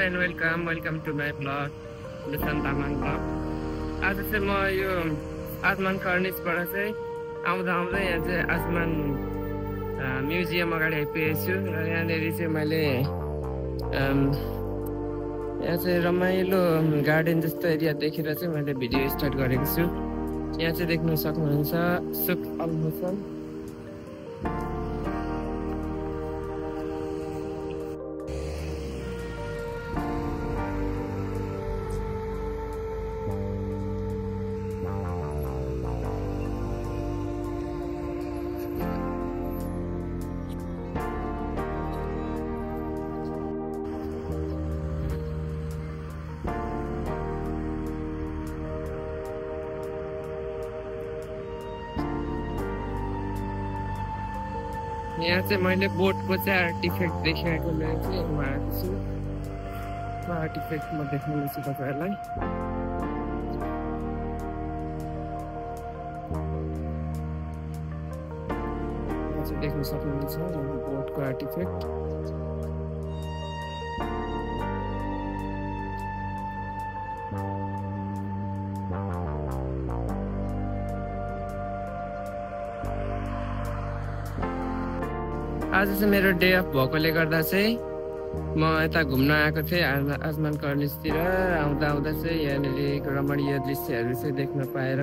and welcome to my vlog, Lusan Taman vlog. आज चाहिँ म यो आजमान कर्निसबाट चाहिँ आउँदा यहाँ चाहिँ आजमान म्युजियम अगाडि आइपुगेको छु र यहाँनिर चाहिँ मैले यहाँ चाहिँ रमाइलो गार्डन जस्तो एरिया देखेर चाहिँ मैले भिडियो स्टार्ट गरेको छु। यहाँ चाहिँ देख्न सक्नुहुन्छ सुक अल हुसैन। यहाँ चाहिँ मैले बोटको चाहिँ आर्टिफेक्ट देखाएको चाहिँ म आएको छु। आर्टिफेक्ट म देखाउनेछु तपाईँहरूलाई। देख्न सक्नुहुन्छ बोटको आर्टिफेक्ट। आज चाहिँ मेरो डे अफ भएकोले गर्दा चाहिँ म यता घुम्न आएको थिएँ आजमान कर्निसतिर। आउँदा चाहिँ यहाँनिर रमणीय दृश्यहरू चाहिँ देख्न पाएर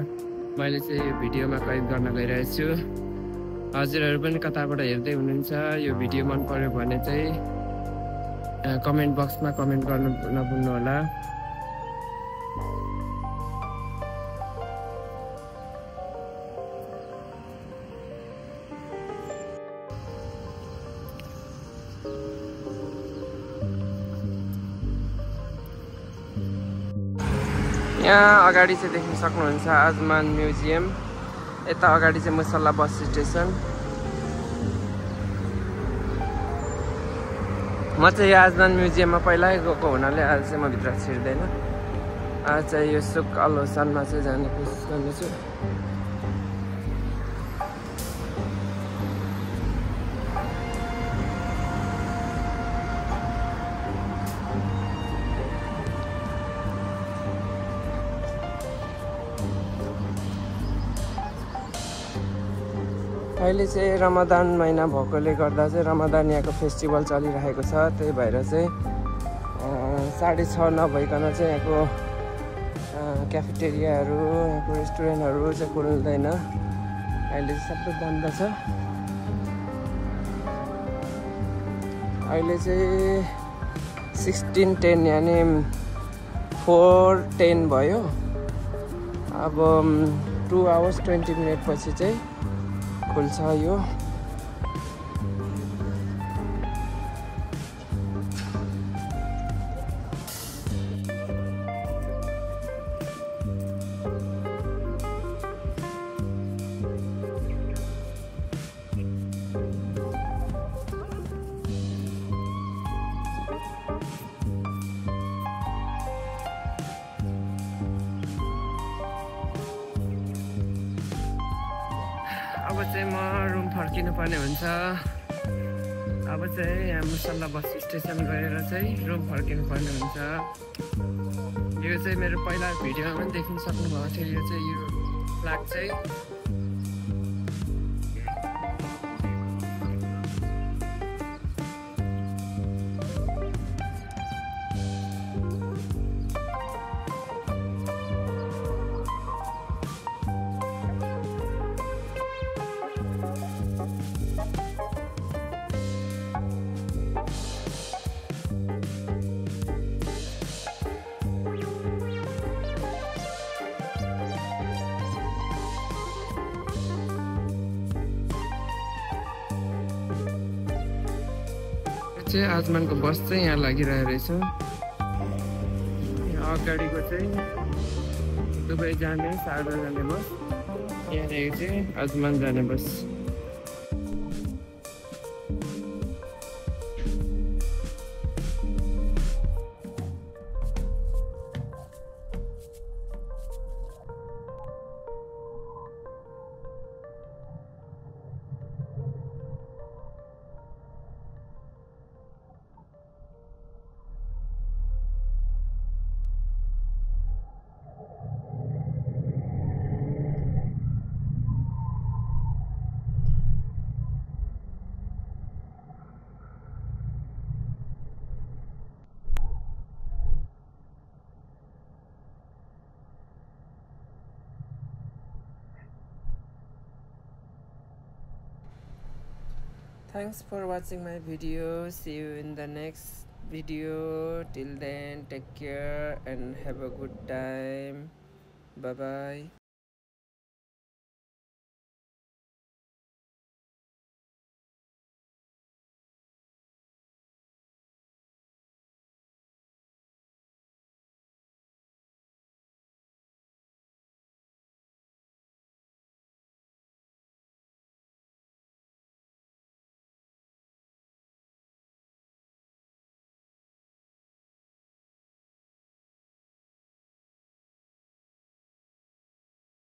मैले चाहिँ यो भिडियोमा कैद गर्न गइरहेको छु। हजुरहरू पनि कताबाट हेर्दै हुनुहुन्छ, यो भिडियो मन पर्यो भने चाहिँ कमेन्ट बक्समा कमेन्ट गर्नु नभुल्नु होला। यहाँ अगाडि चाहिँ देख्न सक्नुहुन्छ आजमान म्युजियम। यता अगाडि चाहिँ मुसल्ला बस स्टेसन। म चाहिँ यो आजमान म्युजियममा पहिल्यै गएको हुनाले आज चाहिँ म भित्र छिर्दैन। आज चाहिँ यो सुक अल हुसैनमा चाहिँ जाने कोसिस गर्नेछु। अहिले चाहिँ रमदान महिना भएकोले गर्दा चाहिँ रमदान यहाँको फेस्टिभल चलिरहेको छ। त्यही भएर चाहिँ 6:30 नभइकन चाहिँ यहाँको क्याफेटेरियाहरू, यहाँको रेस्टुरेन्टहरू चाहिँ खुल्दैन। अहिले चाहिँ सबै बन्द छ। अहिले चाहिँ 16:10 यानि 4:10 भयो। अब 2 hours 20 minutes पछि चाहिँ खुल्छ यो। अब चाहिँ म रुम फर्किनु पर्ने हुन्छ। अब चाहिँ यहाँ मुसल्ला बस स्टेसन गएर चाहिँ रुम फर्किनु पर्ने हुन्छ। यो चाहिँ मेरो पहिला भिडियोमा पनि देख्न सक्नुभएको थियो। यो चाहिँ यो फ्ल्याग चाहिँ आजमानको बस चाहिँ यहाँ लागिरहेको रहेछ। यहाँ अगाडिको चाहिँ दुबई जाने शारदा जाने बस, यहाँनिर चाहिँ आजमान जाने बस। Thanks for watching my video. See you in the next video. Till then, take care and have a good time. Bye bye.